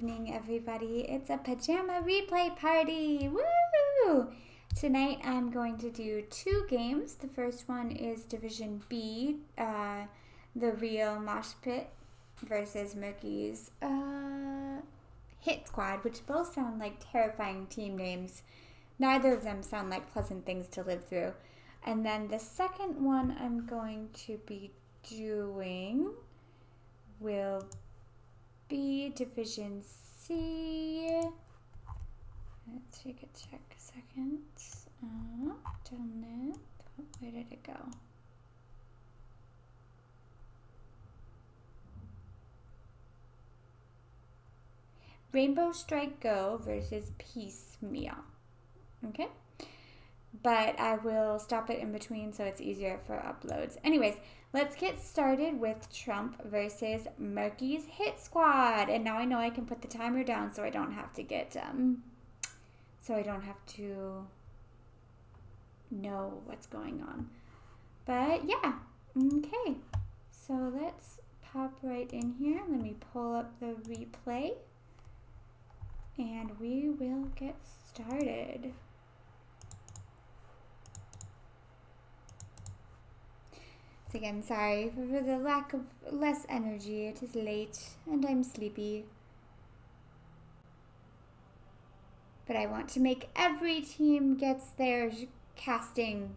evening, everybody. It's a pajama replay party. Woo! Tonight I'm going to do 2 games. The first one is Division B, the real Mosh Pit versus Murkys Hit Squad, which both sound like terrifying team names. Neither of them sound like pleasant things to live through. And then the second one I'm going to be doing will be Division C. Let's take a check a second. Done it. Where did it go? Rainbow Strike Go versus Piecemeal. Okay? But I will stop it in between so it's easier for uploads. Anyways, let's get started with Trump versus Murkys Hit Squad. And now I know I can put the timer down so I don't have to get, know what's going on. But yeah, okay. So let's pop right in here. Let me pull up the replay and we will get started. So again, sorry for the lack of less energy. It is late and I'm sleepy. But I want to make every team gets their casting.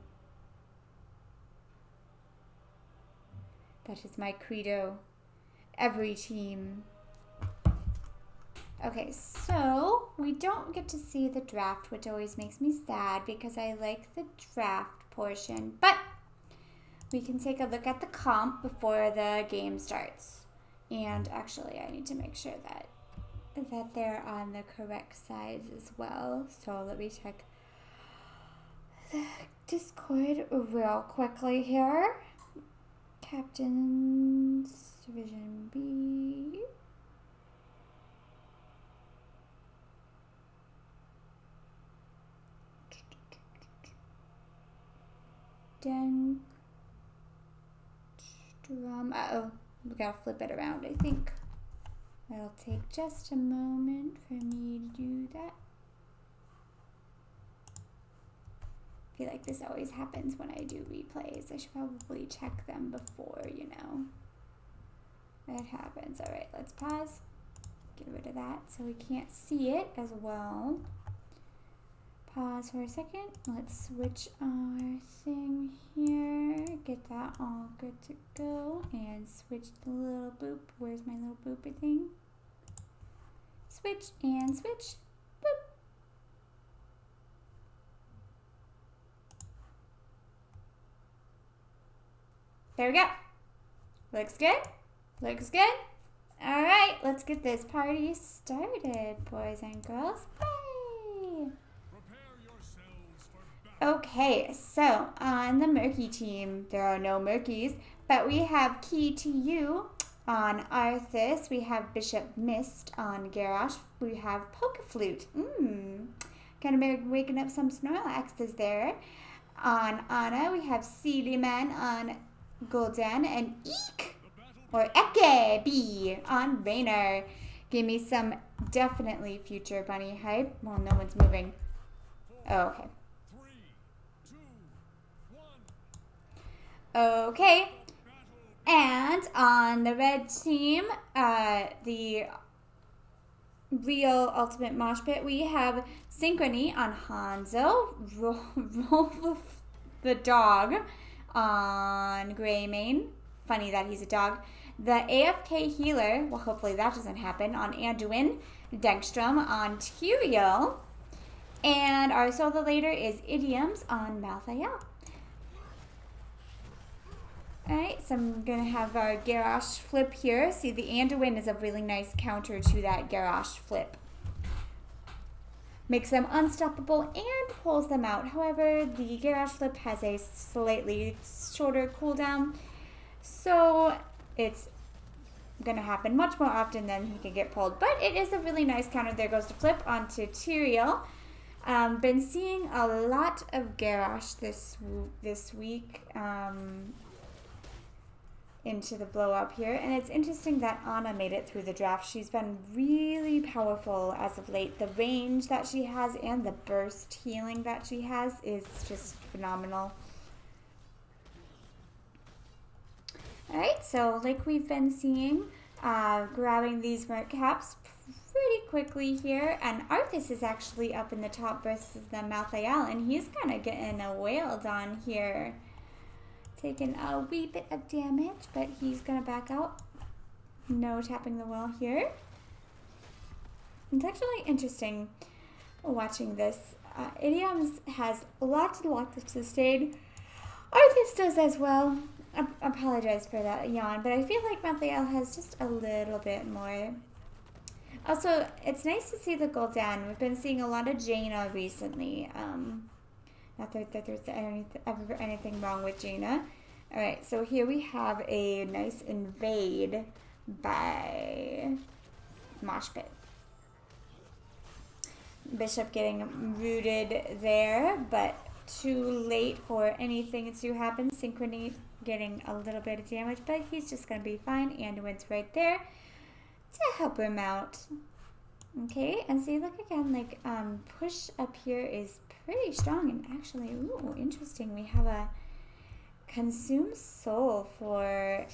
That is my credo. Every team. Okay, so we don't get to see the draft, which always makes me sad because I like the draft portion. But we can take a look at the comp before the game starts. And actually, I need to make sure that they're on the correct sides as well. So let me check the Discord real quickly here. Captains, Division B. Then uh-oh, we gotta flip it around, I think. It'll take just a moment for me to do that. I feel like this always happens when I do replays. I should probably check them before, you know. It happens. Alright, let's pause. Get rid of that so we can't see it as well. Pause for a second. Let's switch our thing here. Get that all good to go. And switch the little boop. Where's my little booper thing? Switch and switch. Boop. There we go. Looks good. Looks good. Alright, let's get this party started, boys and girls. Bye. Okay, so on the Murky team, there are no Murkys, but we have Key to You on Arthas, we have Bishop Mist on Garrosh, we have Poke-Flute, kind of waking up some Snorlaxes there. On Anna, we have Sealyman on Gul'dan, and Eek, or Eke B on Raynor. Give me some definitely future bunny hype. Well, no one's moving. Oh, okay. Okay, and on the red team, the real Ultimate Mosh Pit, we have Synchrony on Hanzo, Rolf the dog on Greymane, funny that he's a dog, the AFK healer, well hopefully that doesn't happen, on Anduin, Dextrum on Tyrael, and our solo later is Idioms on Malthael. Alright, so I'm going to have our Garrosh flip here. See, the Anduin is a really nice counter to that Garrosh flip. Makes them unstoppable and pulls them out. However, the Garrosh flip has a slightly shorter cooldown, so it's going to happen much more often than he can get pulled. But it is a really nice counter. There goes the flip onto Tyrael. Been seeing a lot of Garrosh this week. into the blow up here. And it's interesting that Anna made it through the draft. She's been really powerful as of late. The range that she has and the burst healing that she has is just phenomenal. Alright, so like we've been seeing, grabbing these Murkys pretty quickly here. And Arthas is actually up in the top versus the Malthael, and he's kind of getting wailed on here. Taking a wee bit of damage, but he's going to back out. No tapping the wall here. It's actually interesting watching this. Idioms has lots and lots of sustain. Arthas does as well. I apologize for that yawn, but I feel like Malthael has just a little bit more. Also, it's nice to see the Gul'dan. We've been seeing a lot of Jaina recently. Not that there's ever anything wrong with Jaina. Alright, so here we have a nice invade by Mosh Pit. Bishop getting rooted there, but too late for anything to happen. Synchrony getting a little bit of damage, but he's just going to be fine. Anduin's right there to help him out. Okay, and see, look again, like, push up here is pretty strong, and actually, ooh, interesting. We have a consume soul for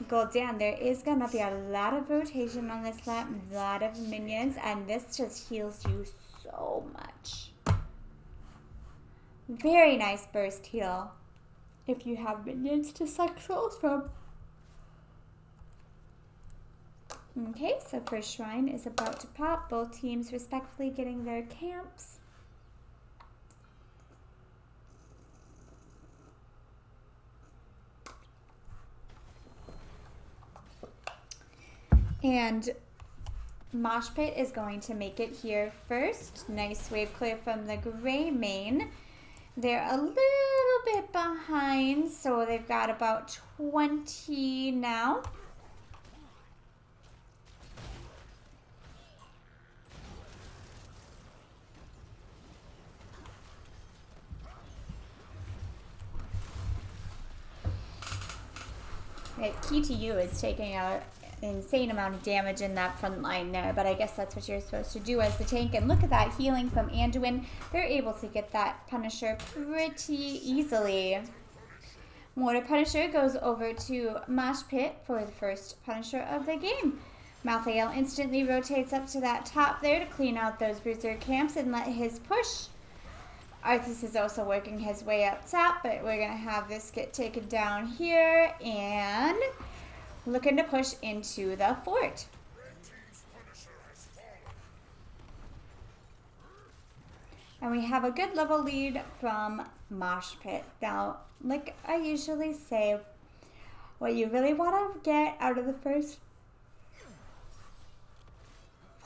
Gul'dan. There is going to be a lot of rotation on this lap, a lot of minions, and this just heals you so much. Very nice burst heal if you have minions to suck souls from. Okay, so first shrine is about to pop. Both teams respectfully getting their camps. And Mosh Pit is going to make it here first. Nice wave clear from the gray main. They're a little bit behind, so they've got about 20 now. Right, key to you is taking out an insane amount of damage in that front line there, but I guess that's what you're supposed to do as the tank. And look at that healing from Anduin. They're able to get that Punisher pretty easily. Mortar Punisher goes over to Mosh Pit for the first Punisher of the game. Malthael instantly rotates up to that top there to clean out those Bruiser camps and let his push. Arthas is also working his way up top, but we're going to have this get taken down here and looking to push into the fort. And we have a good level lead from Mosh Pit. Now, like I usually say, what you really want to get out of the first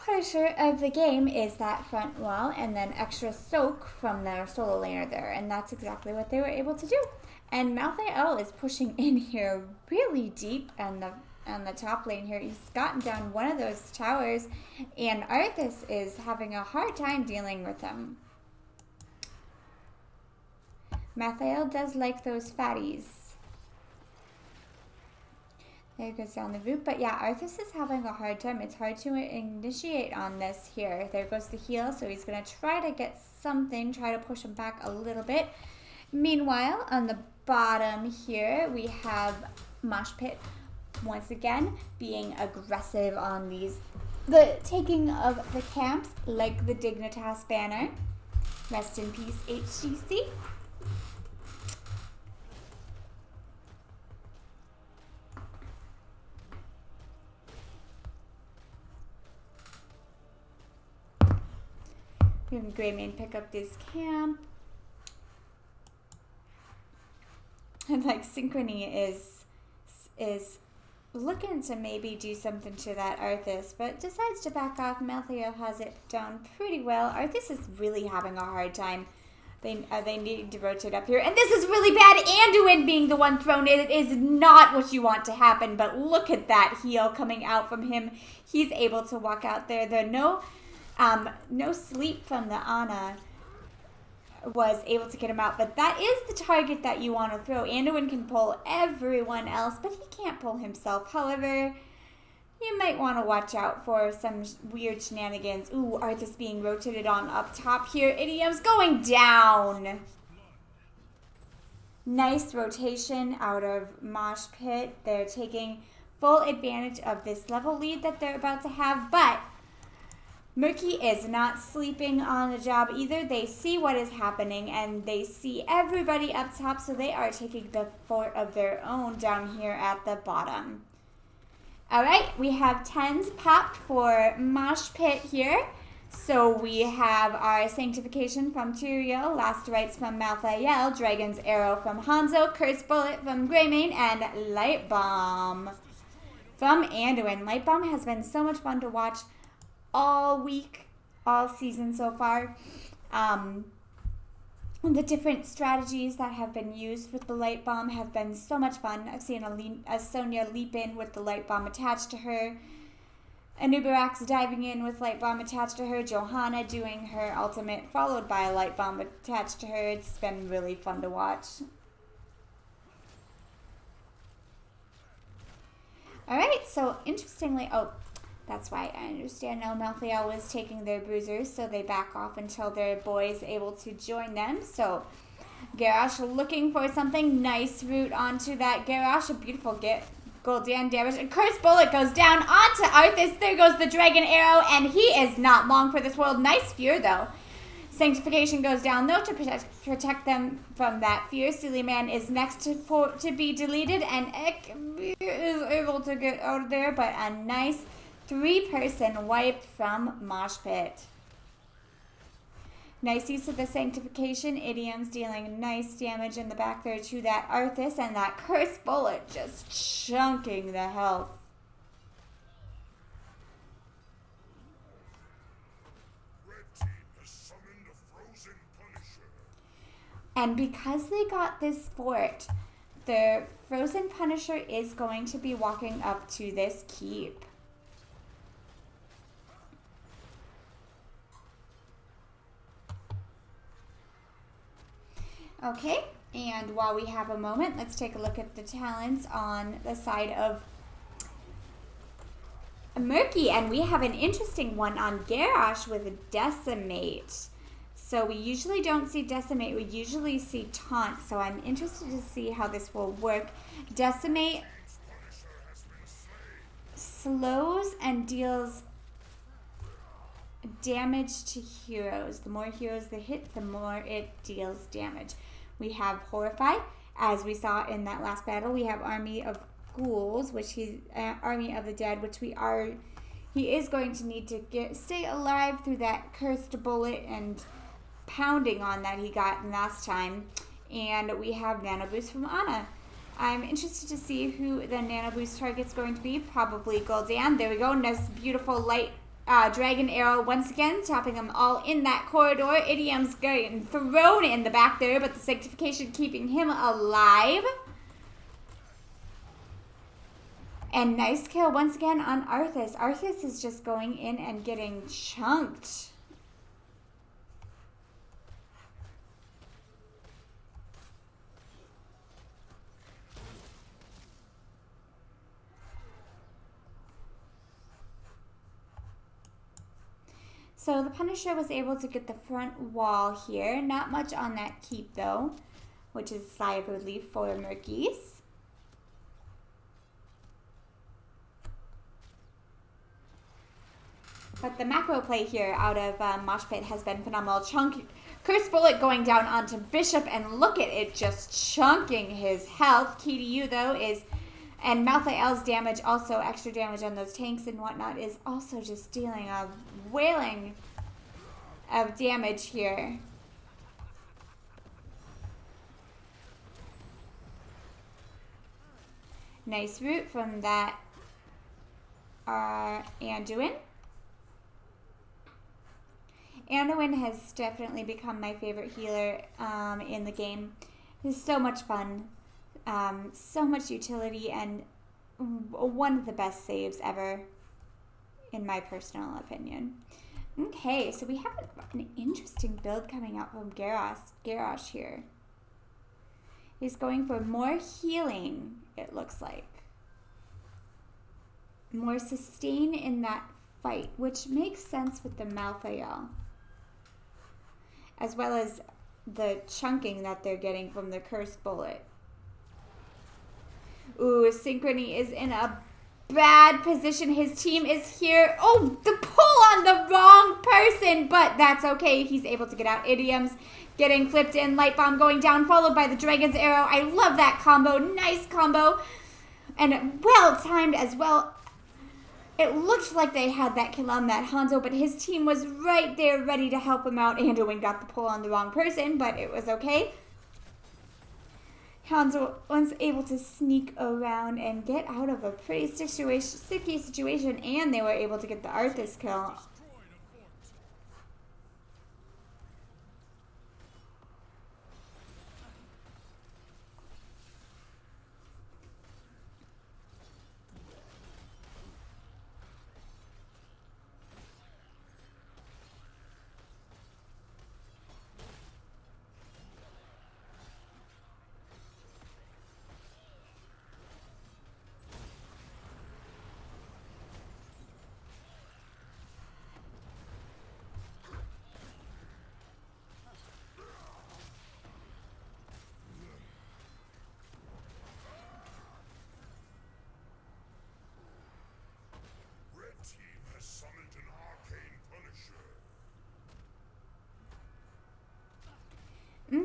Punisher of the game is that front wall and then extra soak from their solo laner there. And that's exactly what they were able to do. And Malthael is pushing in here really deep on the top lane here. He's gotten down one of those towers, and Arthas is having a hard time dealing with him. Malthael does like those fatties. There goes down the root, but yeah, Arthas is having a hard time. It's hard to initiate on this here. There goes the heal, so he's going to try to get something, try to push him back a little bit. Meanwhile, on the bottom here, we have Mosh Pit once again being aggressive on the taking of the camps, like the Dignitas banner. Rest in peace, HGC. We have Greymane pick up this camp. And like Synchrony is looking to maybe do something to that Arthas, but decides to back off. Malthael has it down pretty well. Arthas is really having a hard time. They need to rotate up here. And this is really bad. Anduin being the one thrown in. It is not what you want to happen, but look at that heal coming out from him. He's able to walk out there. No sleep from the Ana. was able to get him out. But that is the target that you want to throw. Anduin can pull everyone else, but he can't pull himself. However, you might want to watch out for some weird shenanigans. Ooh, Arthas being rotated on up top here. Idiom's going down. Nice rotation out of Mosh Pit. They're taking full advantage of this level lead that they're about to have, but Murky is not sleeping on the job either. They see what is happening and they see everybody up top, so they are taking the fort of their own down here at the bottom. Alright, we have 10s popped for Mosh Pit here. So we have our Sanctification from Tyrael, Last Rites from Malthael, Dragon's Arrow from Hanzo, Curse Bullet from Greymane, and Light Bomb from Anduin. Light Bomb has been so much fun to watch all week, all season so far. The different strategies that have been used with the Light Bomb have been so much fun. I've seen a Sonya leap in with the Light Bomb attached to her. Anubirax diving in with Light Bomb attached to her. Johanna doing her ultimate followed by a Light Bomb attached to her. It's been really fun to watch. Alright, so interestingly, that's why I understand now Malthael was taking their bruisers, so they back off until their boy is able to join them. So Garrosh looking for something. Nice root onto that Garrosh. A beautiful Gul'dan damage. And Curse Bullet goes down onto Arthas. There goes the Dragon Arrow, and he is not long for this world. Nice Fear, though. Sanctification goes down, though, to protect them from that Fear. Silly Man is next to be deleted, and Ek is able to get out of there, but a nice 3-person wipe from Mosh Pit. Nice use of the Sanctification. Idiom's dealing nice damage in the back there to that Arthas, and that Curse Bullet just chunking the health. Red team has summoned a frozen Punisher. And because they got this fort, the Frozen Punisher is going to be walking up to this keep. Okay, and while we have a moment, let's take a look at the talents on the side of Murky, and we have an interesting one on Garrosh with a Decimate. So we usually don't see Decimate, we usually see Taunt, so I'm interested to see how this will work. Decimate slows and deals damage to heroes. The more heroes they hit, the more it deals damage. We have Horrify, as we saw in that last battle. We have Army of Ghouls, which he's Army of the Dead, which he is going to need to stay alive through that Cursed Bullet and pounding on that he got last time. And we have Nano Boost from Ana. I'm interested to see who the Nano Boost target's going to be. Probably Gul'dan. There we go. Nice, beautiful light Dragon Arrow once again, stopping them all in that corridor. Idiom's getting thrown in the back there, but the Sanctification keeping him alive. And nice kill once again on Arthas. Arthas is just going in and getting chunked. So the Punisher was able to get the front wall here. Not much on that keep, though, which is a sigh of relief for Murkys. But the macro play here out of Mosh Pit has been phenomenal. Curse Bullet going down onto Bishop, and look at it just chunking his health. Key to you, though, is... And Malthael's damage, also extra damage on those tanks and whatnot, is also just dealing a wailing of damage here. Nice root from that Anduin. Anduin has definitely become my favorite healer in the game. It's so much fun. So much utility, and one of the best saves ever, in my personal opinion. Okay, so we have an interesting build coming out from Garrosh here. He's going for more healing, it looks like. More sustain in that fight, which makes sense with the Malthael. As well as the chunking that they're getting from the Cursed Bullet. Ooh, Synchrony is in a bad position. His team is here. Oh, the pull on the wrong person, but that's okay. He's able to get out. Idioms getting flipped in. Light Bomb going down, followed by the Dragon's Arrow. I love that combo. Nice combo. And well timed as well. It looked like they had that kill on that Hanzo, but his team was right there ready to help him out. Anduin got the pull on the wrong person, but it was okay. Hanzo was able to sneak around and get out of a pretty sticky situation, and they were able to get the Arthas kill. Red team has summoned an arcane punisher.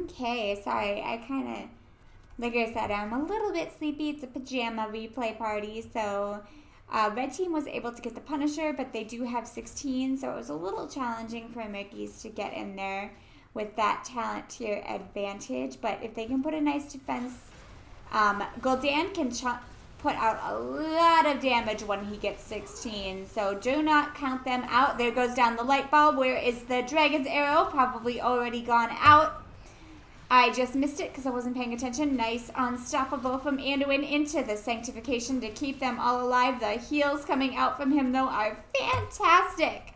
Okay, sorry, I kind of, like I said, I'm a little bit sleepy. It's a pajama replay party, so Red Team was able to get the Punisher, but they do have 16, so it was a little challenging for Murkys to get in there with that talent tier advantage. But if they can put a nice defense, Gul'dan can put out a lot of damage when he gets 16, so do not count them out. There goes down the light bulb. Where is the Dragon's Arrow? Probably already gone out. I just missed it because I wasn't paying attention. Nice unstoppable from Anduin into the Sanctification to keep them all alive. The heals coming out from him, though, are fantastic.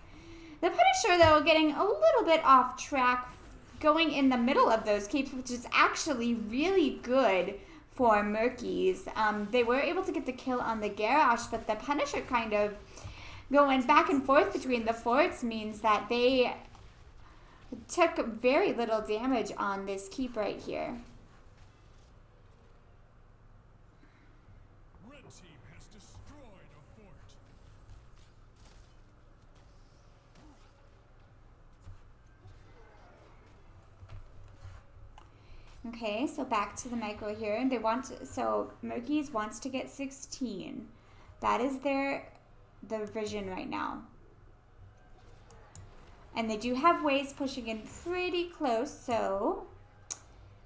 The Punisher, though, getting a little bit off track, going in the middle of those keeps, which is actually really good for Murkys. They were able to get the kill on the Garrosh, but the Punisher kind of going back and forth between the forts means that they took very little damage on this keep right here. Red team has destroyed a fort. Okay, so back to the micro here. They want to, so Murkys wants to get 16. That is the vision right now. And they do have waves pushing in pretty close, so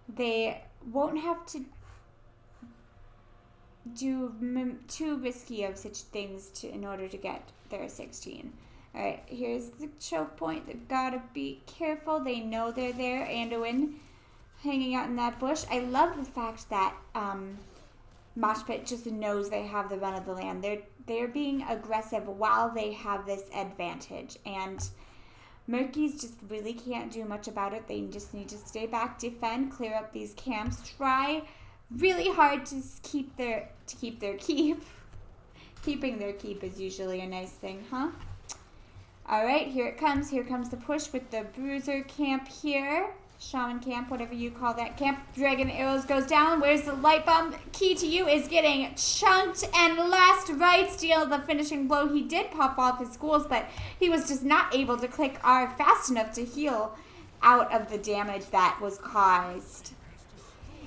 they won't have to do too risky of such things in order to get their 16. All right, here's the choke point. They've got to be careful. They know they're there. Anduin hanging out in that bush. I love the fact that Mosh Pit just knows they have the run of the land. They're being aggressive while they have this advantage, and Murkys just really can't do much about it. They just need to stay back, defend, clear up these camps, try really hard to keep their keep. Keeping their keep is usually a nice thing, huh? All right, here it comes. Here comes the push with the Bruiser camp here. Shaman camp, whatever you call that camp. Dragon Arrows goes down. Where's the light bomb? Key to you is getting chunked, and last rites deal the finishing blow. He did pop off his schools, but he was just not able to click R fast enough to heal out of the damage that was caused.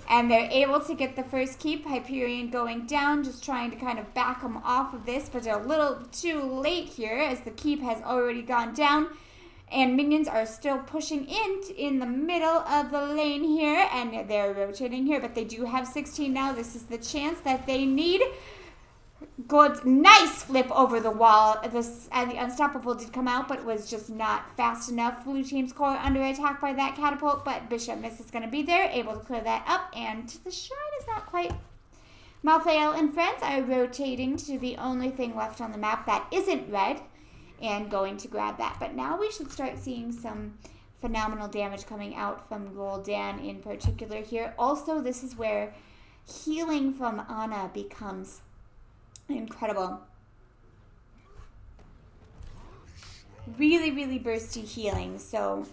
And they're able to get the first keep. Hyperion going down, just trying to kind of back him off of this, but they're a little too late here as the keep has already gone down. And minions are still pushing in the middle of the lane here, and they're rotating here, but they do have 16 now. This is the chance that they need. Good, nice flip over the wall. And the Unstoppable did come out, but was just not fast enough. Blue team's core under attack by that catapult, but Bishop Miss is going to be there, able to clear that up, and the shrine is not quite. Malthael and friends are rotating to the only thing left on the map that isn't red. and going to grab that. But now we should start seeing some phenomenal damage coming out from Gul'dan in particular here. Also, this is where healing from Ana becomes incredible. Really, really bursty healing. So,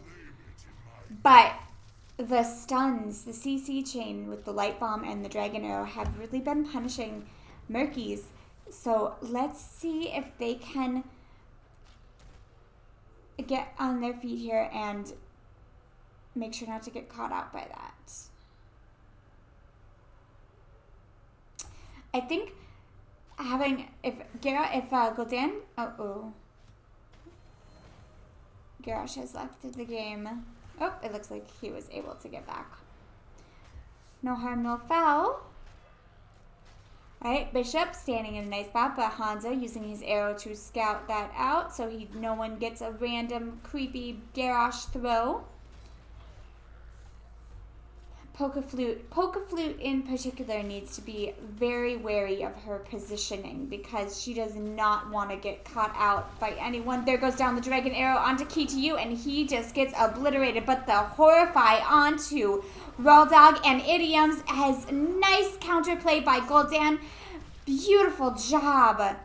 but the stuns, the CC chain with the light bomb and the dragon arrow have really been punishing Murkys. So let's see if they can get on their feet here and make sure not to get caught out by that. I think if Gul'dan, Garrosh has left the game. Oh, it looks like he was able to get back. No harm, no foul. Alright, Bishop standing in a nice spot, but Hanzo using his arrow to scout that out so no one gets a random creepy Garrosh throw. Poke-Flute in particular needs to be very wary of her positioning because she does not want to get caught out by anyone. There goes down the dragon arrow onto KTU and he just gets obliterated. But the Horrify onto Raldog and Idioms has nice counterplay by Gul'dan. Beautiful job.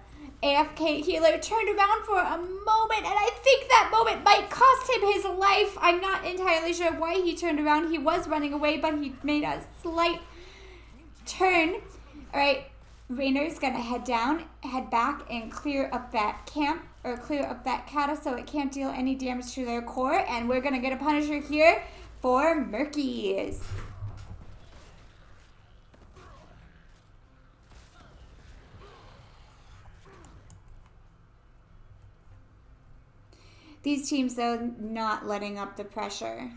AFK healer turned around for a moment, and I think that moment might cost him his life. I'm not entirely sure why he turned around. He was running away, but he made a slight turn. All right, Rainer's gonna head back, and clear up that camp, or clear up that kata so it can't deal any damage to their core, and we're gonna get a Punisher here for Murkys. These teams, though, not letting up the pressure.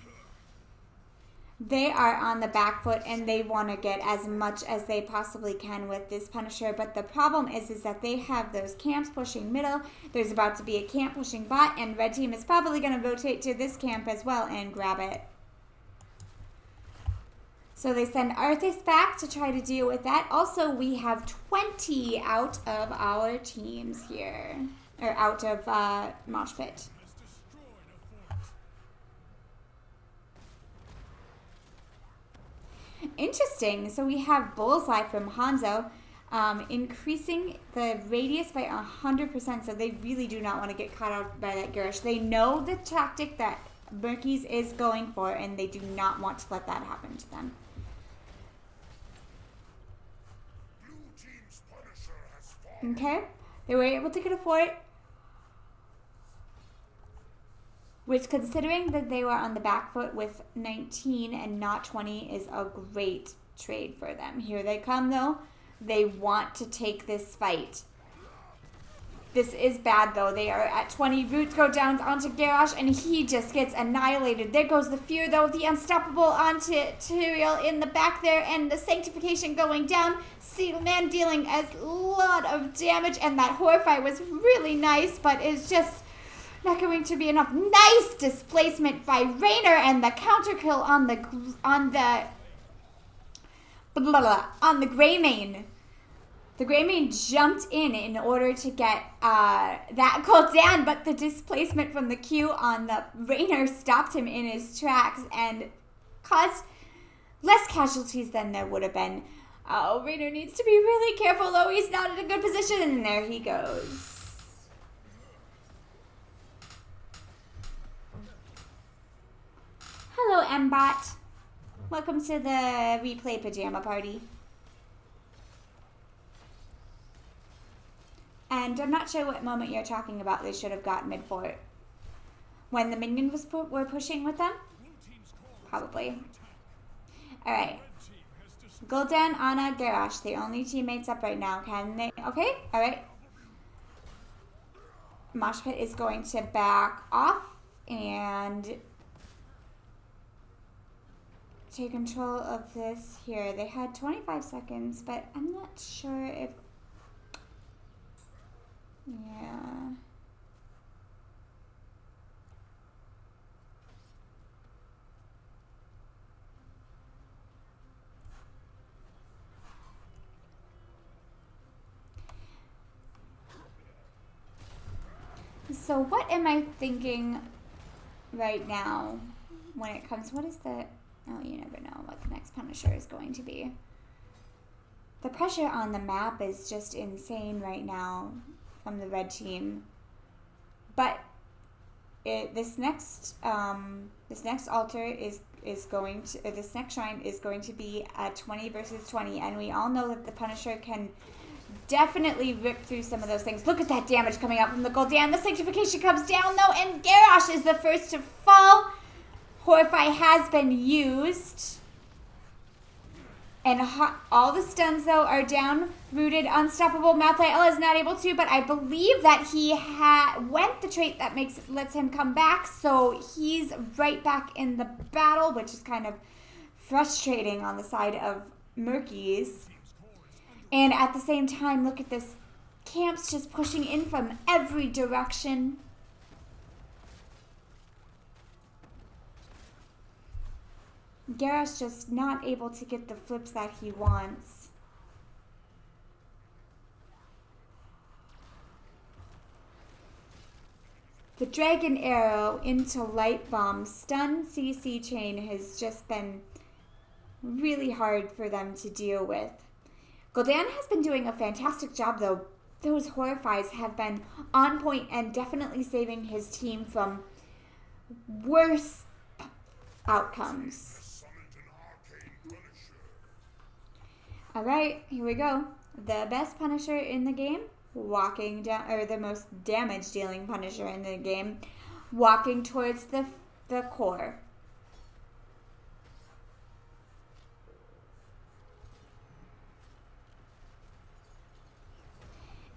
They are on the back foot, and they want to get as much as they possibly can with this Punisher. But the problem is that they have those camps pushing middle. There's about to be a camp pushing bot, and red team is probably going to rotate to this camp as well and grab it. So they send Arthas back to try to deal with that. Also, we have 20 out of our teams here. Or out of Mosh Pit. Interesting. So we have Bullseye from Hanzo, increasing the radius by 100%. So they really do not want to get caught out by that Garrosh. They know the tactic that Murkys is going for, and they do not want to let that happen to them. Blue team's Punisher has fallen. Okay, they were able to get a fort, which, considering that they were on the back foot with 19 and not 20, is a great trade for them. Here they come, though. They want to take this fight. This is bad, though. They are at 20. Roots go down onto Garrosh, and he just gets annihilated. There goes the Fear, though. The Unstoppable onto Tyrael in the back there, and the Sanctification going down. Seal Man dealing a lot of damage, and that Horrify was really nice, but it's just not going to be enough. Nice displacement by Rainer, and the counter kill on the Greymane. The Greymane jumped in order to get that Gul'dan, but the displacement from the Q on the Rainer stopped him in his tracks and caused less casualties than there would have been. Oh, Rainer needs to be really careful, though. He's not in a good position, and there he goes. Hello, Mbot. Welcome to the replay pajama party. And I'm not sure what moment you're talking about. They should have got mid-fort. When the minions were pushing with them? Probably. Alright. Gul'dan, Ana, Garrosh. The only teammates up right now. Can they? Okay, alright. Mosh Pit is going to back off and take control of this here. They had 25 seconds, but I'm not sure if... Yeah. So what am I thinking right now when it comes, what is the, oh, you never know what the next Punisher is going to be. The pressure on the map is just insane right now from the red team. But this next altar is going to, this next shrine is going to be a 20 versus 20, and we all know that the Punisher can definitely rip through some of those things. Look at that damage coming out from the Gul'dan. The Sanctification comes down though, and Garrosh is the first to fall. Horrify has been used. And all the stuns, though, are down. Rooted, Unstoppable. Malthael is not able to, but I believe that he went the trait that lets him come back. So he's right back in the battle, which is kind of frustrating on the side of Murkys. And at the same time, look at this. Camp's just pushing in from every direction. Garrosh just not able to get the flips that he wants. The Dragon Arrow into Light Bomb stun CC chain has just been really hard for them to deal with. Gul'dan has been doing a fantastic job though. Those Horrifies have been on point and definitely saving his team from worse outcomes. Alright, here we go. The best Punisher in the game, walking down, or the most damage dealing Punisher in the game, walking towards the core.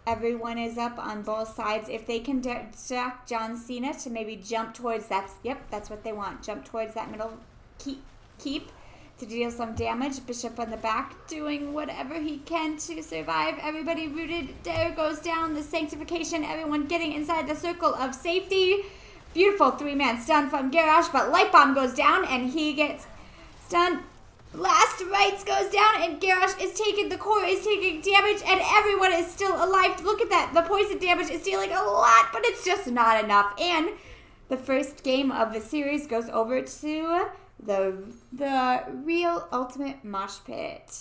Everyone is up on both sides. If they can distract John Cena to maybe jump towards that's what they want. Jump towards that middle keep to deal some damage. Bishop on the back doing whatever he can to survive. Everybody rooted. There goes down the Sanctification. Everyone getting inside the circle of safety. Beautiful 3-man stun from Garrosh, but Light Bomb goes down and he gets stunned. Last rights goes down and Garrosh is taking, the core is taking damage and everyone is still alive. Look at that. The poison damage is dealing a lot, but it's just not enough. And the first game of the series goes over to the real ultimate mosh pit.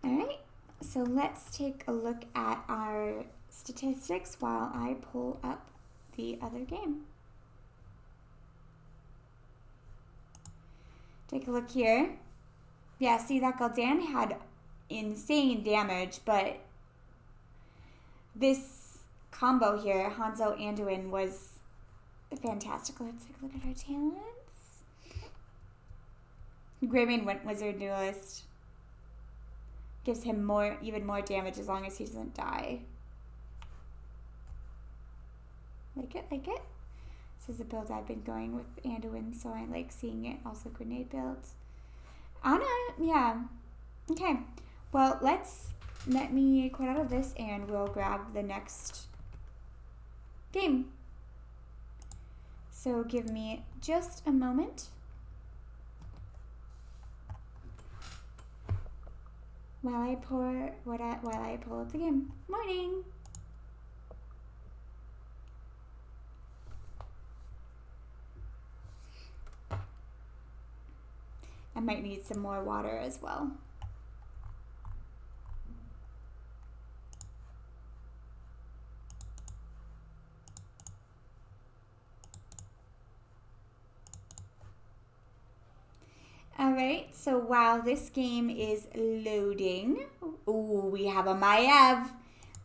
Alright, so let's take a look at our statistics while I pull up the other game. Take a look here. Yeah, see that Gul'dan had insane damage, but this combo here, Hanzo Anduin, was fantastic. Let's take a look at our talents. Greymane went Wizard Duelist. Gives him even more damage as long as he doesn't die. Like it, like it. This is a build I've been going with Anduin, so I like seeing it. Also grenade builds. Anna, yeah. Okay. Well, let me quit out of this and we'll grab the next game. So give me just a moment while I pull up the game. Morning. I might need some more water as well. Alright, so while this game is loading, ooh, we have a Maiev.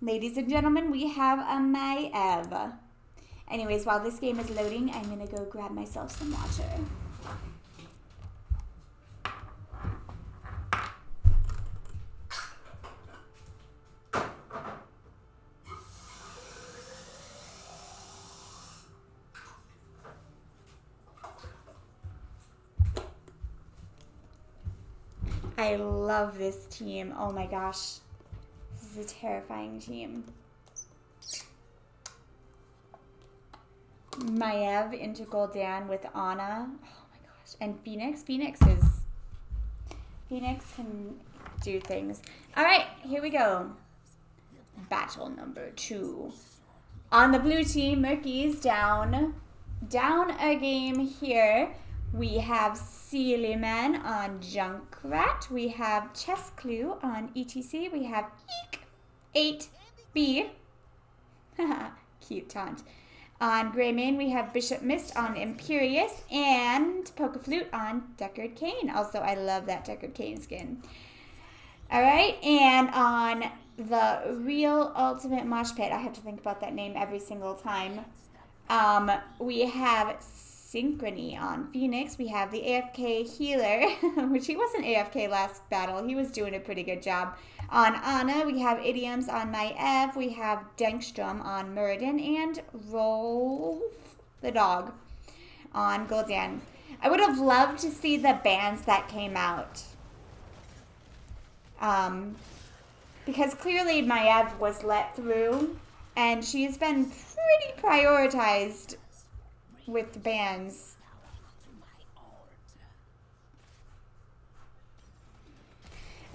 Ladies and gentlemen, we have a Maiev. Anyways, while this game is loading, I'm going to go grab myself some water. I love this team. Oh my gosh. This is a terrifying team. Maiev into Gul'dan with Ana. Oh my gosh. And Phoenix. Phoenix can do things. Alright, here we go. battle number 2. On the blue team, Murkys down a game here. We have Sealyman on Junkrat. We have Chess Clue on ETC. We have Eek 8B. Cute taunt. On Greymane, we have Bishop Mist on Imperious and Pokeflute on Deckard Cain. Also, I love that Deckard Cain skin. Alright, and on the Real Ultimate Mosh Pit, I have to think about that name every single time. We have Synchrony on Phoenix. We have the AFK Healer, which he wasn't AFK last battle. He was doing a pretty good job. On Ana, we have Idioms on Maev. We have Denkstrom on Muradin. And Rolf the dog on Gul'dan. I would have loved to see the bans that came out. Because clearly Maev was let through. And she's been pretty prioritized with bans.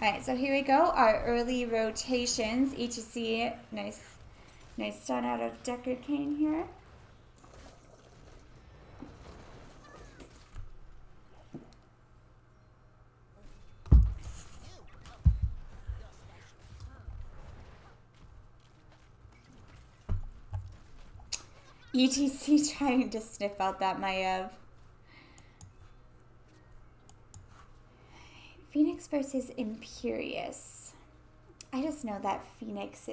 Alright, so here we go. Our early rotations. ETC, nice stun out of Deckard Cain here. ETC trying to sniff out that Maev. Phoenix versus Imperious. I just know that Phoenix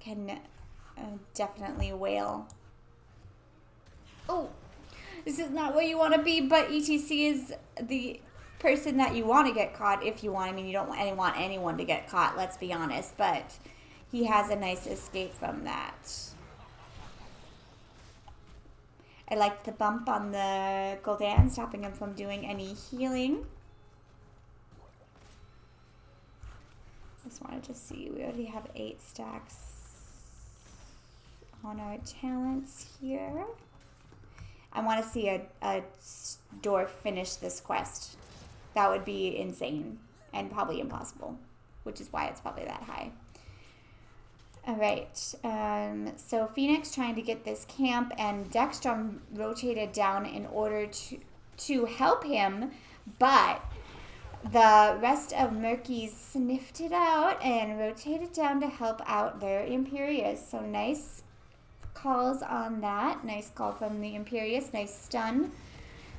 can definitely wail. Oh, this is not where you want to be, but ETC is the person that you want to get caught if you want. I mean, you don't want anyone to get caught, let's be honest, but he has a nice escape from that. I liked the bump on the Gul'dan, stopping him from doing any healing. Just wanted to see, we already have 8 stacks on our talents here. I want to see a dwarf finish this quest. That would be insane and probably impossible, which is why it's probably that high. Alright, so Phoenix trying to get this camp, and Deckstrom rotated down in order to help him, but the rest of Murkys sniffed it out and rotated down to help out their Imperious. So nice calls on that. Nice call from the Imperious. Nice stun.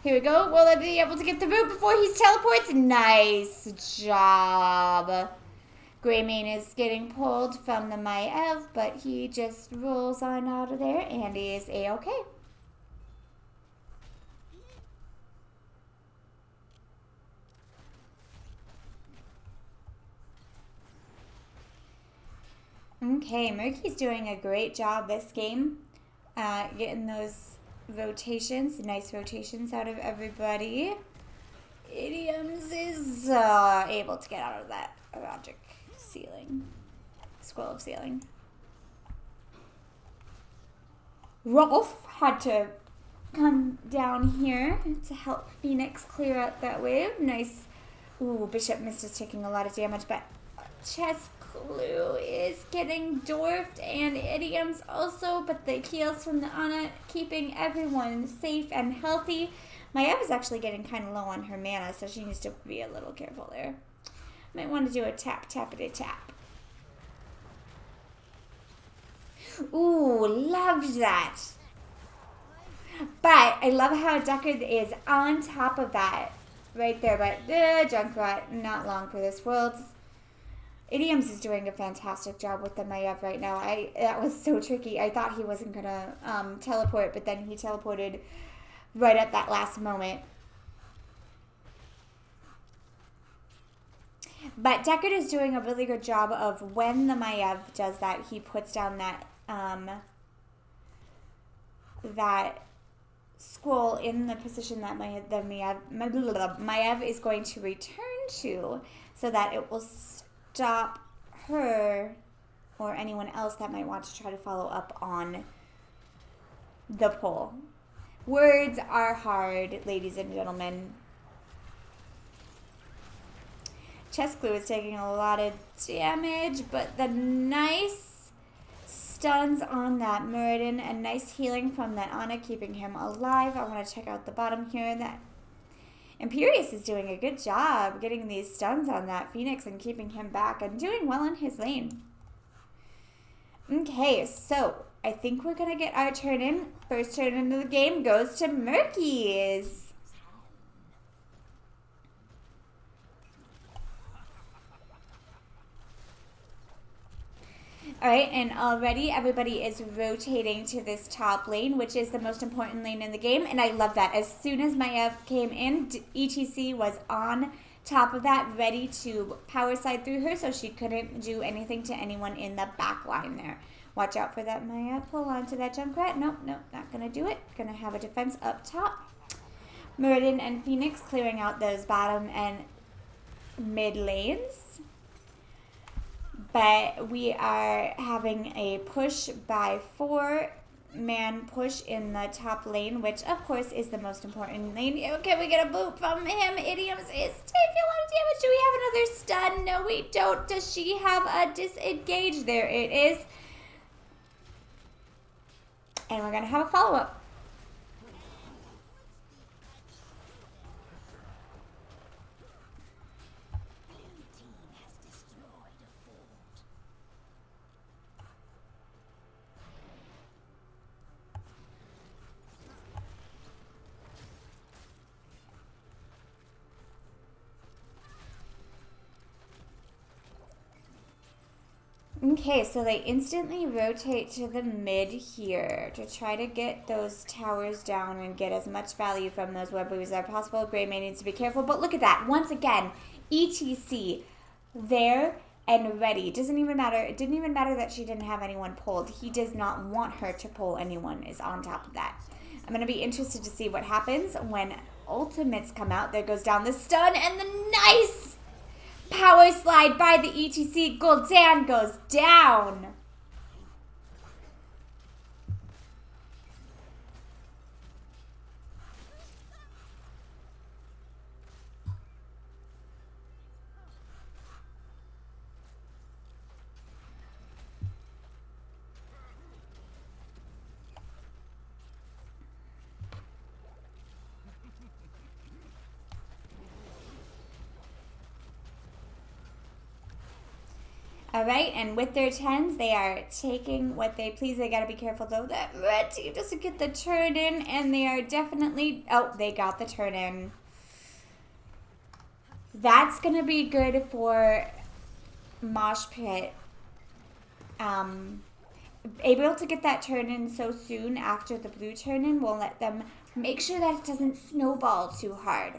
Here we go. Will they be able to get the root before he teleports? Nice job. Greymane is getting pulled from the Maev, but he just rolls on out of there and is A-OK. Okay, Murky's doing a great job this game, getting those rotations, nice rotations out of everybody. Idioms is able to get out of that erotic ceiling, scroll of ceiling. Rolf had to come down here to help Phoenix clear out that wave. Nice. Ooh, Bishop Mist is taking a lot of damage, but Chess Clue is getting dwarfed, and Idioms also, but the heals from the Ana keeping everyone safe and healthy. Maev is actually getting kind of low on her mana, so she needs to be a little careful there. Might want to do a tap-tappity-tap. Ooh, loved that. But I love how Deckard is on top of that right there. But Junkrat, not long for this world. Idioms is doing a fantastic job with the Maev right now. That was so tricky. I thought he wasn't going to teleport, but then he teleported right at that last moment. But Deckard is doing a really good job of when the Maev does that, he puts down that that scroll in the position that Maev is going to return to, so that it will stop her or anyone else that might want to try to follow up on the pull. Words are hard, ladies and gentlemen. Chest Glue is taking a lot of damage, but the nice stuns on that Muradin and nice healing from that Ana, keeping him alive. I want to check out the bottom here. That Imperius is doing a good job getting these stuns on that Phoenix and keeping him back and doing well in his lane. Okay, so I think we're going to get our turn in. First turn into the game goes to Murkys. Alright, and already everybody is rotating to this top lane, which is the most important lane in the game, and I love that. As soon as Maiev came in, ETC was on top of that, ready to power slide through her, so she couldn't do anything to anyone in the back line there. Watch out for that Maiev. Pull onto that Junkrat. Nope, not going to do it. Going to have a defense up top. Muradin and Phoenix clearing out those bottom and mid lanes. But we are having a push by 4-man push in the top lane, which of course is the most important lane. Okay, we get a boop from him. Idioms is taking a lot of damage. Do we have another stun? No, we don't. Does she have a disengage? There it is. And we're going to have a follow-up. Okay, so they instantly rotate to the mid here to try to get those towers down and get as much value from those web weaves as possible. Greymane needs to be careful, but look at that. Once again, ETC there and ready. It didn't even matter that she didn't have anyone pulled. He does not want her to pull anyone, is on top of that. I'm going to be interested to see what happens when ultimates come out. There goes down the stun and the nice power slide by the ETC. Gul'dan goes down. Alright, and with their 10s, they are taking what they please. They gotta be careful, though. That red team doesn't get the turn in, and they are definitely... Oh, they got the turn in. That's gonna be good for Mosh Pit. Able to get that turn in so soon after the blue turn in will let them make sure that it doesn't snowball too hard.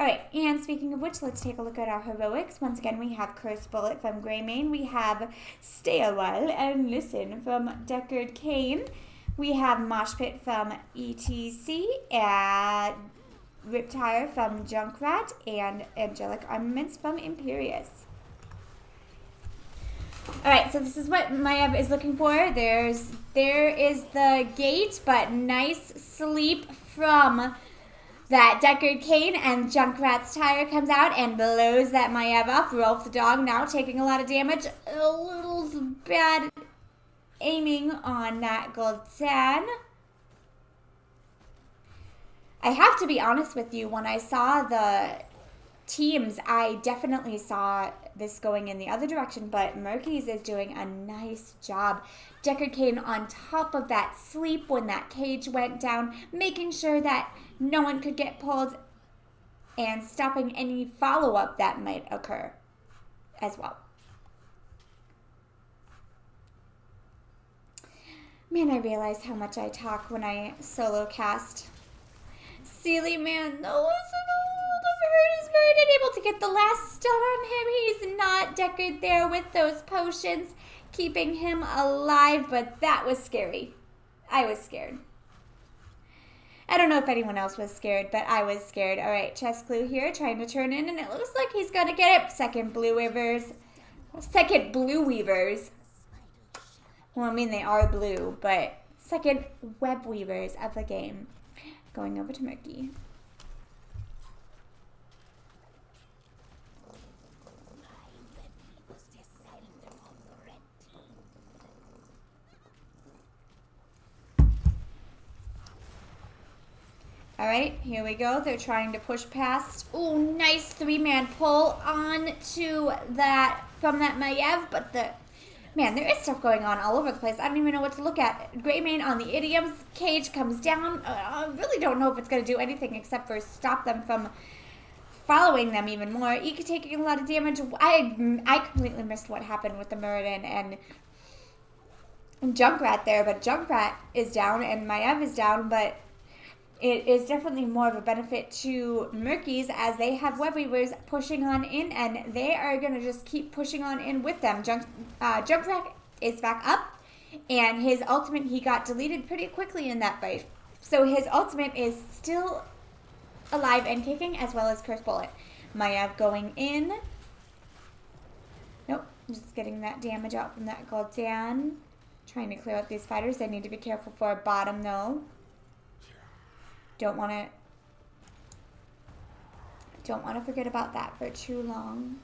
Alright, and speaking of which, let's take a look at our heroics. Once again, we have Curse Bullet from Greymane. We have Stay a While and Listen from Deckard Cain. We have Mosh Pit from ETC, and Riptire from Junkrat, and Angelic Armaments from Imperius. Alright, so this is what Maiev is looking for. There is the gate, but nice sleep from that Deckard Cain, and Junkrat's tire comes out and blows that Maiev off. Rolf the dog now taking a lot of damage. A little bad aiming on that Gul'dan. I have to be honest with you, when I saw the teams, I definitely saw this going in the other direction, but Murkys is doing a nice job. Deckard Cain on top of that sleep when that cage went down, making sure that no one could get pulled and stopping any follow-up that might occur as well. Man, I realize how much I talk when I solo cast. Sealy, man, no, is Muradin able to get the last stun on him? He's not. Deckard there with those potions, keeping him alive, but that was scary. I was scared. I don't know if anyone else was scared, but I was scared. All right, Chest Glue here, trying to turn in, and it looks like he's going to get it. Second Blue Weavers. Well, I mean, they are blue, but second Web Weavers of the game. Going over to Murky. All right, here we go. They're trying to push past. Oh, nice 3-man pull on to that from that Maiev, but man, there is stuff going on all over the place. I don't even know what to look at. Greymane on the idioms. Cage comes down. I really don't know if it's going to do anything except for stop them from following them even more. Ika taking a lot of damage. I completely missed what happened with the Muradin and Junkrat there, but Junkrat is down and Maiev is down, but it is definitely more of a benefit to Murkys as they have web weavers pushing on in, and they are going to just keep pushing on in with them. Junkrat is back up, and his ultimate, he got deleted pretty quickly in that fight. So his ultimate is still alive and kicking, as well as Curse Bullet. Maiev going in. Nope, just getting that damage out from that Gul'dan. Trying to clear out these fighters. They need to be careful for a bottom, though. Don't want to forget about that for too long.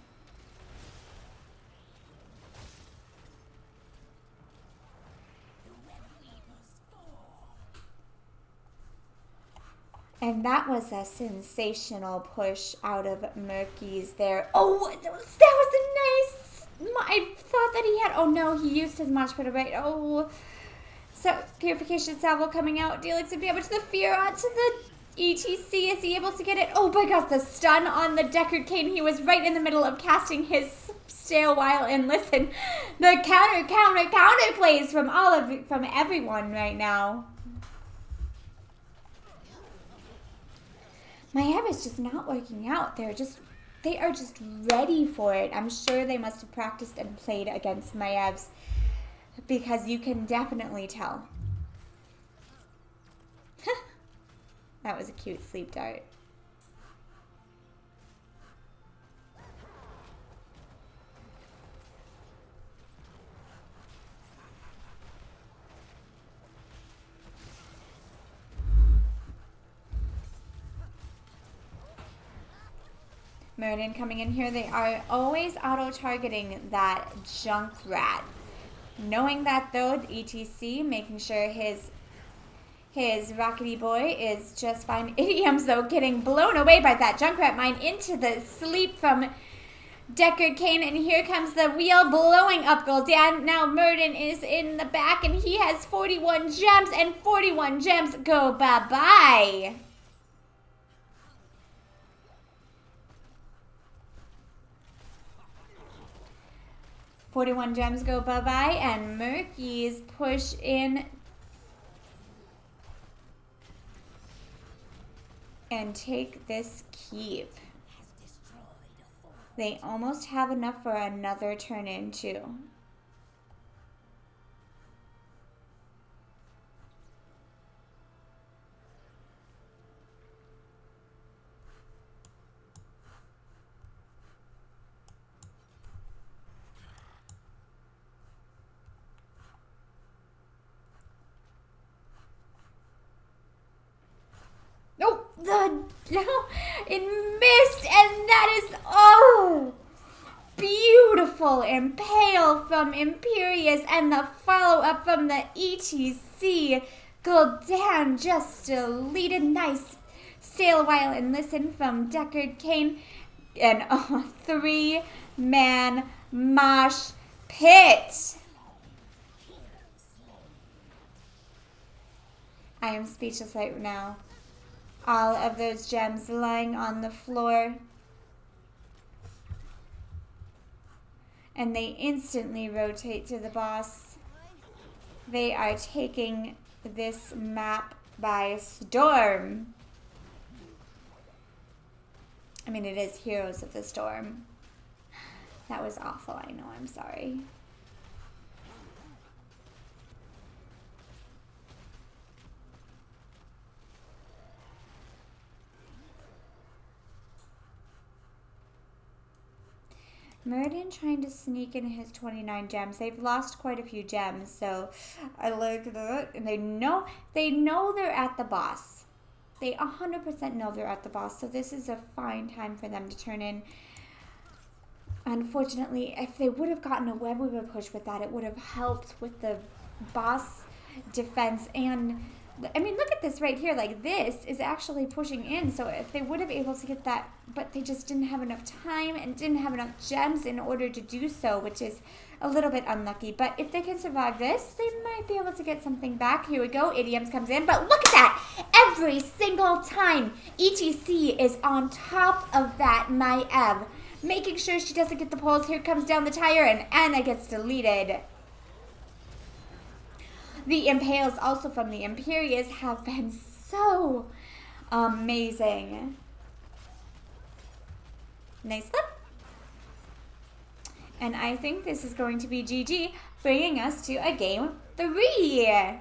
And that was a sensational push out of Murkys there. Oh, that was nice. I thought that he had, oh no, he used his Mosh Pit, right? Oh, so Purification Salvo coming out, dealing some damage to the Fear onto the ETC. Is he able to get it? Oh my gosh, the stun on the Deckard Cain. He was right in the middle of casting his Stay a While and Listen. The counter plays from everyone right now. Maiev is just not working out. They are just ready for it. I'm sure they must have practiced and played against Maiev's, because you can definitely tell. That was a cute sleep dart. Muradin coming in here. They are always auto-targeting that Junkrat. Knowing that though, the ETC, making sure his Rockety Boy is just fine. Idioms though, getting blown away by that Junkrat mine into the sleep from Deckard Cain, and here comes the wheel blowing up Gul'dan. Now Muradin is in the back, and he has 41 gems, and 41 gems go bye-bye. Gems go bye-bye, and Murkys push in and take this keep. They almost have enough for another turn in too. It missed, and that is, oh, beautiful Impale from Imperious, and the follow-up from the ETC. Gul'dan just deleted. Nice. Stay a while and listen from Deckard Cain, and 3-man Mosh Pit. I am speechless right now. All of those gems lying on the floor. And they instantly rotate to the boss. They are taking this map by storm. I mean, it is Heroes of the Storm. That was awful, I know, I'm sorry. Muradin trying to sneak in his 29 gems. They've lost quite a few gems, so I look at it, and they know they're at the boss. They 100% know they're at the boss, so this is a fine time for them to turn in. Unfortunately, if they would have gotten a web weaver push with that, it would have helped with the boss defense and I mean, look at this right here. Like, this is actually pushing in. So if they would have been able to get that, but they just didn't have enough time and didn't have enough gems in order to do so, which is a little bit unlucky. But if they can survive this, they might be able to get something back. Here we go. Idioms comes in. But look at that. Every single time, ETC is on top of that Maev, making sure she doesn't get the poles. Here comes down the tire, and Anna gets deleted. The Impales, also from the Imperius, have been so amazing. Nice flip. And I think this is going to be GG, bringing us to a game 3.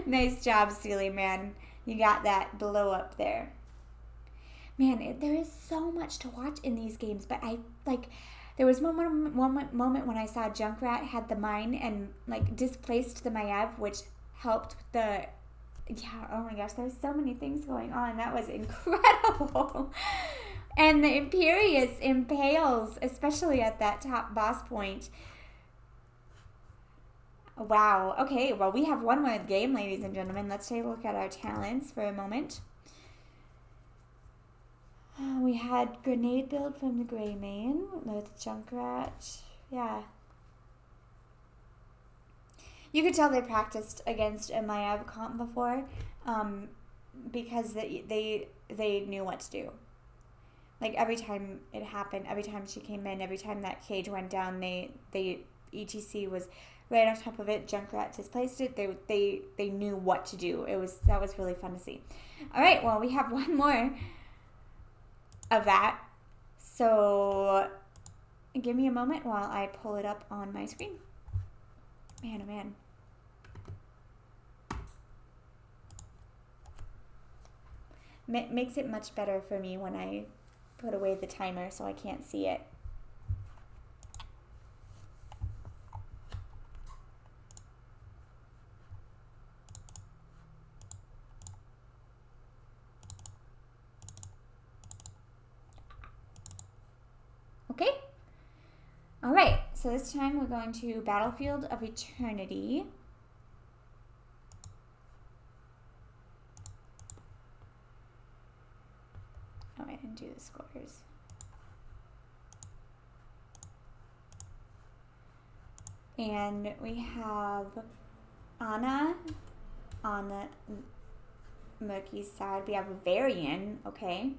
Nice job, Sealy Man. You got that blow up there. Man, there is so much to watch in these games, but there was one moment when I saw Junkrat had the mine and like displaced the Maev, which helped with the, yeah, oh my gosh, there's so many things going on. That was incredible. And the Imperius impales, especially at that top boss point. Wow. Okay, well, we have one more game, ladies and gentlemen. Let's take a look at our talents for a moment. We had Grenade Build from the Greymane with Junkrat. Yeah. You could tell they practiced against a Maev comp before because they knew what to do. Like, every time it happened, every time she came in, every time that cage went down, ETC was right on top of it. Junkrat displaced it. They knew what to do. That was really fun to see. All right, well, we have one more of that. So give me a moment while I pull it up on my screen. Man, oh man. Makes it much better for me when I put away the timer so I can't see it. Okay. All right. So this time we're going to Battlefield of Eternity. Oh, I didn't do the scores. And we have Anna on the Murkys side. We have Varian. Okay.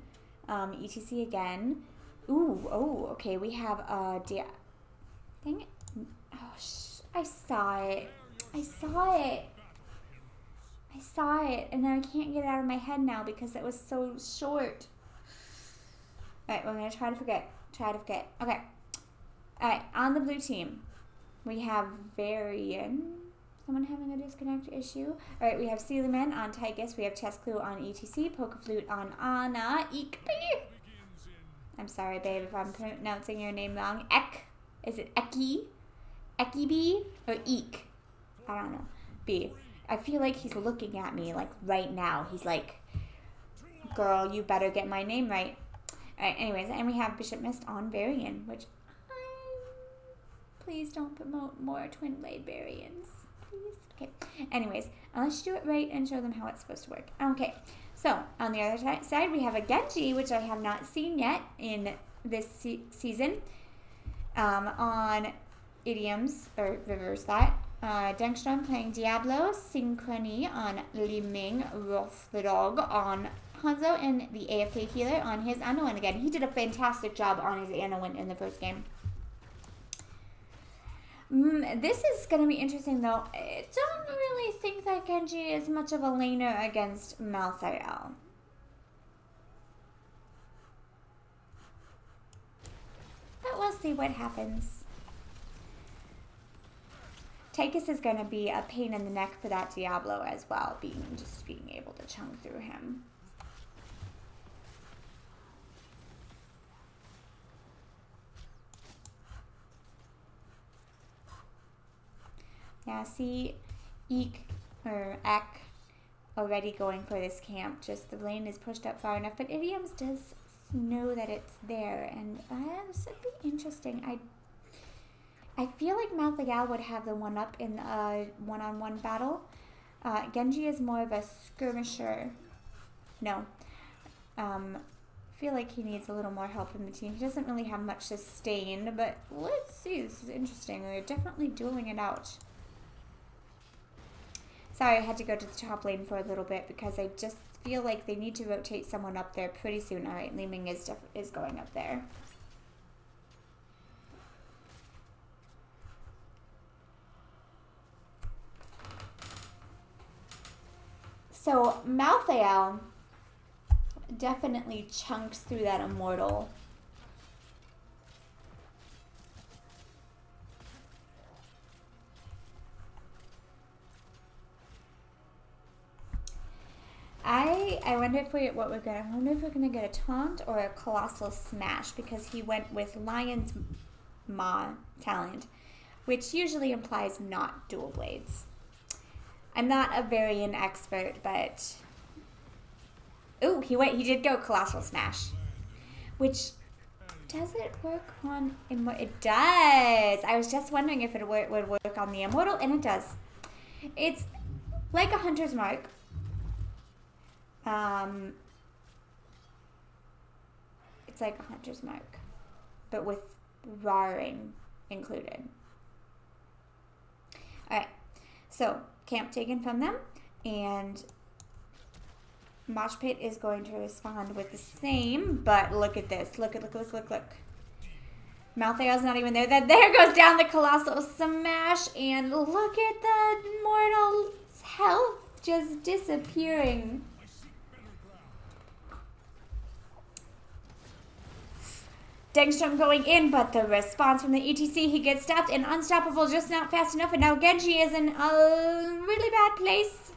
ETC again. Ooh, oh, okay, we have, dang it. Oh, I saw it. I saw it, and I can't get it out of my head now because it was so short. Alright, we're going to try to forget. Okay. Alright, on the blue team, we have Varian. Someone having a disconnect issue. Alright, we have Sealyman on Tygus. We have Chess Clue on ETC. Poker Flute on Anna. Eekby. I'm sorry, babe, if I'm pronouncing your name wrong. Is it Eki? Eki B? Or Eek? I don't know. B. I feel like he's looking at me, like, right now. He's like, girl, you better get my name right. Alright, anyways, and we have Bishop Mist on Varian, which, please don't promote more Twin Blade Varians. Please. Okay. Anyways, let's do it right and show them how it's supposed to work. Okay. So, on the other side, we have a Genji, which I have not seen yet in this season. On Idioms, or reverse that. Dengstrom playing Diablo, Synchrony on Li Ming, Rolf the Dog on Hanzo, and the AFK healer on his Anowin again. He did a fantastic job on his Anowin in the first game. This is going to be interesting, though. I don't really think that Genji is much of a laner against Malthael. But we'll see what happens. Tychus is going to be a pain in the neck for that Diablo as well, just being able to chunk through him. Yeah, see, Ek already going for this camp. Just the lane is pushed up far enough, but Idioms does know that it's there, and this would be interesting. I feel like Malthael would have the one up in a one-on-one battle. Genji is more of a skirmisher. No. Feel like he needs a little more help in the team. He doesn't really have much sustain, but let's see. This is interesting. They're definitely dueling it out. Sorry, I had to go to the top lane for a little bit because I just feel like they need to rotate someone up there pretty soon. All right, Li Ming is going up there. So Malthael definitely chunks through that immortal. I wonder if I wonder if we're gonna get a taunt or a colossal smash because he went with Lion's Maw talent, which usually implies not dual blades. I'm not a Varian expert, but ooh, he did go colossal smash, which does it work on immortal? It does. I was just wondering if it would work on the immortal, and it does. It's like a hunter's mark. It's like a hunter's mark, but with roaring included. Alright, so camp taken from them, and Mosh Pit is going to respond with the same, but look at this. Look. Malthael's not even there. There goes down the colossal smash, and look at the mortal's health just disappearing. Dengstrom going in, but the response from the ETC, he gets stopped and unstoppable, just not fast enough, and now Genji is in a really bad place.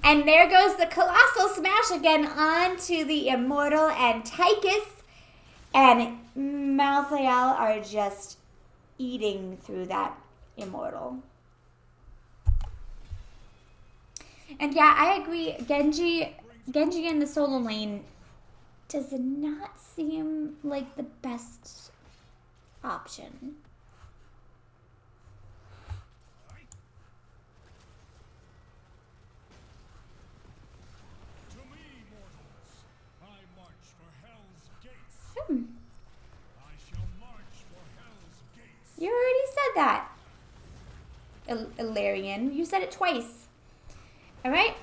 And there goes the colossal smash again onto the immortal, and Tychus and Malthael are just eating through that immortal. And yeah, I agree, Genji in the solo lane does not seem like the best option. To me, mortals, I march for hell's gates. I shall march for hell's gates. You already said that, Ilarion. You said it twice. All right.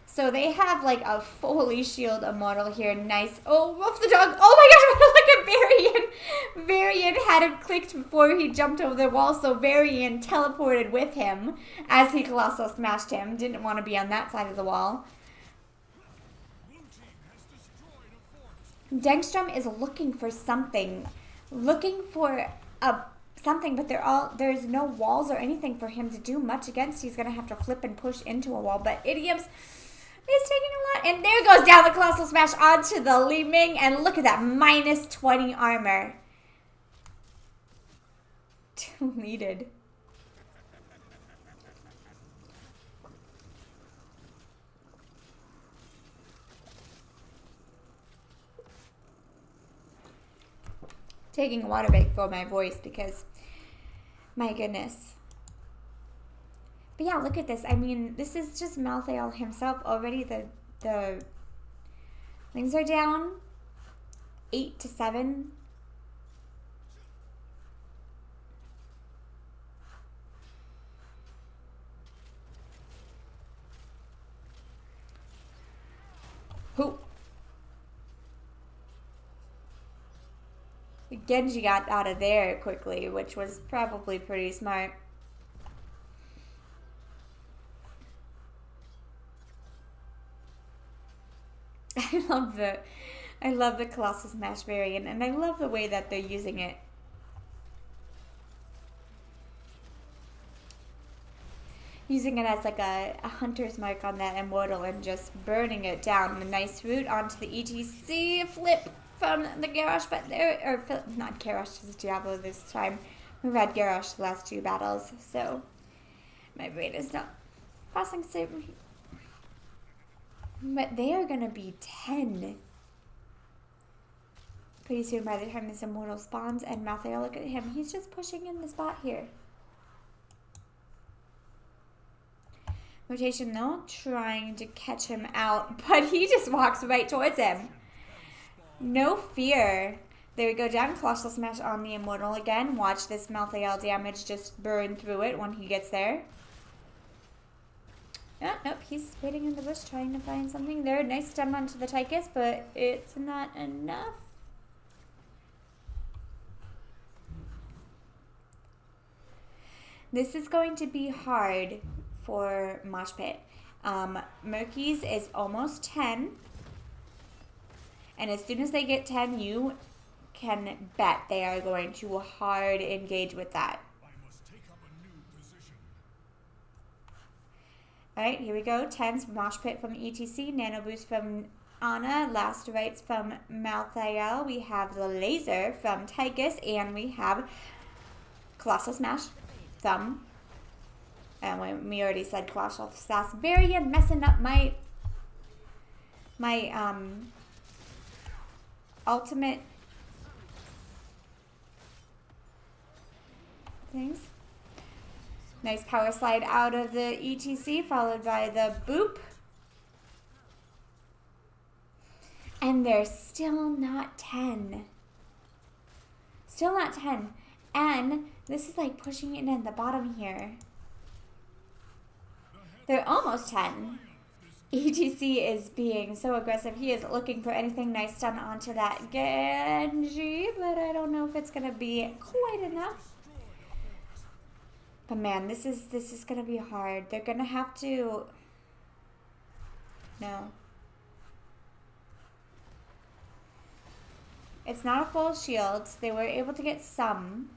So they have like a fully shield immortal here. Nice. Oh, Wolf the dog. Oh my gosh, look at Varian. Varian had him clicked before he jumped over the wall, so Varian teleported with him as he colossal smashed him. Didn't want to be on that side of the wall. Blue team has destroyed a fort. Dengstrom is looking for something. Looking for something, but there's no walls or anything for him to do much against. He's going to have to flip and push into a wall, but Idioms is taking a lot. And there goes down the colossal smash onto the Li Ming, and look at that, minus 20 armor. Deleted. Taking a water break for my voice because, my goodness. But yeah, look at this. I mean, this is just Malthael himself already. The things are down 8-7. Who? Genji got out of there quickly, which was probably pretty smart. I love the Colossal Smash variant, and I love the way that they're using it. Using it as like a hunter's mark on that immortal and just burning it down. A nice route onto the ETC flip from the Garrosh, but there, or not Garrosh, this is Diablo this time. We've had Garrosh the last two battles, so my brain is not processing so. But they are gonna be 10. Pretty soon, by the time this immortal spawns, and Malthael, look at him. He's just pushing in the spot here. Rotation though, trying to catch him out, but he just walks right towards him. No fear. There we go, down. Colossal Smash on the immortal again. Watch this Malthael damage just burn through it when he gets there. Oh, nope, he's waiting in the bush trying to find something there. Nice stun onto the Tychus, but it's not enough. This is going to be hard for Mosh Pit. Murkys is almost 10. And as soon as they get 10, you can bet they are going to hard engage with that. I must take up a new position. Alright, here we go. 10's Mosh Pit from ETC. Nano Boost from Anna. Last Rites from Malthael. We have the Laser from Tychus. And we have Colossal Smash from... And we already said Colossal Smash. Varian messing up my ultimate things. Nice power slide out of the ETC, followed by the boop. And they're still not 10. Still not 10. And this is like pushing it in the bottom here. They're almost 10. ETC is being so aggressive. He is looking for anything nice done onto that Genji, but I don't know if it's going to be quite enough. But man, this is going to be hard. They're going to have to... No. It's not a full shield. They were able to get some.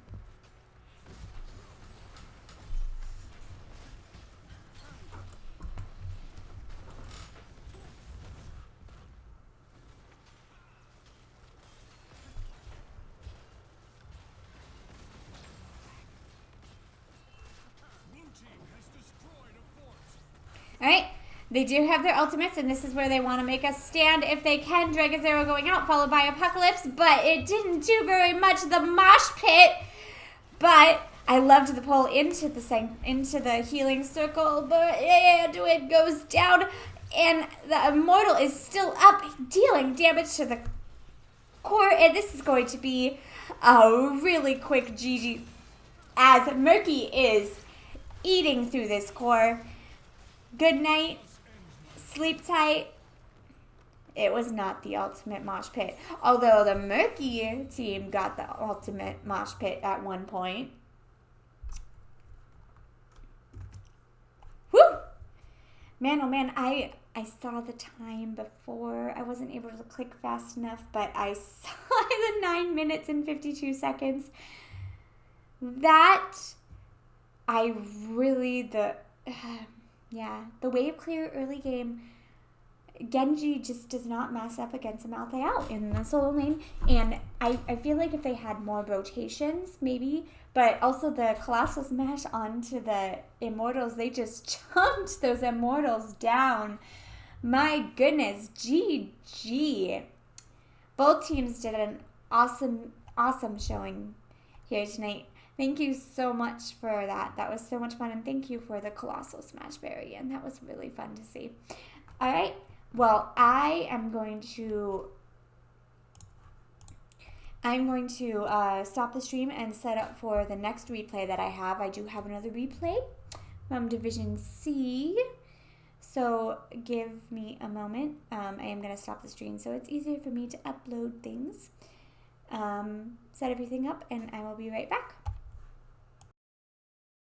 Alright, they do have their ultimates, and this is where they want to make a stand if they can. Dragon's Arrow going out, followed by Apocalypse, but it didn't do very much. The Mosh Pit, but I loved the pull into the healing circle, but and it goes down, and the Immortal is still up, dealing damage to the core, and this is going to be a really quick GG, as Murky is eating through this core. Good night. Sleep tight. It was not the ultimate Mosh Pit. Although the Murky team got the ultimate Mosh Pit at one point. Woo! Man, oh man, I saw the time before. I wasn't able to click fast enough, but I saw the 9 minutes and 52 seconds. That, I really, yeah, the wave clear early game, Genji just does not mess up against a Malthael in the solo lane. And I feel like if they had more rotations, maybe, but also the Colossal Smash onto the Immortals, they just chunked those Immortals down. My goodness, GG. Both teams did an awesome showing here tonight. Thank you so much for that. That was so much fun. And thank you for the Colossal Smash variant. That was really fun to see. All right. Well, I'm going to stop the stream and set up for the next replay that I have. I do have another replay from Division C. So give me a moment. I am going to stop the stream so it's easier for me to upload things. Set everything up, and I will be right back.